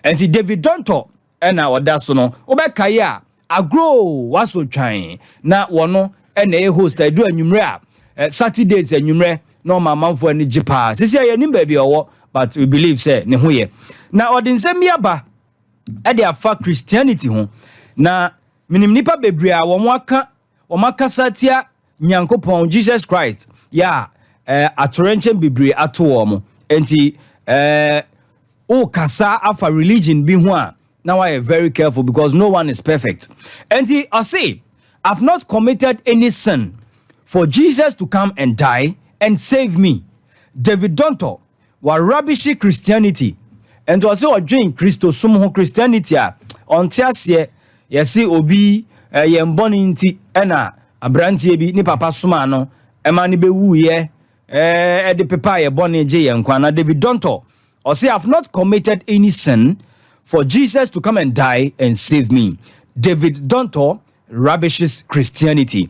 And see David Dontor ena oda so no obekaye a agro waso twan na wono ena e host edu anwumre a Saturdays anwumre no mamanfo ani gipa sisi ya nim ba bi owo but we believe say ne ho ye na odinsem yaba e dey afa Christianity ho na minim nipa bebre a wo maka satia Nyankopon Jesus Christ ya atorenchen bebre ato wo mo enti o kasa afa religion bi ho a now I am very careful because no one is perfect. And I say, I've not committed any sin for Jesus to come and die and save me. David Dontor was rubbishy Christianity. And I say, I drink Christos sumo Christianity. On Tiasie, you see, Obi, Yemboni inti, ena, Abranti ebi, ni papa sumano, emani be wu ye, de pepa ye boni je yankwana. David Dontor, I say, I've not committed any sin for Jesus to come and die and save me. David Dontor rubbishes Christianity.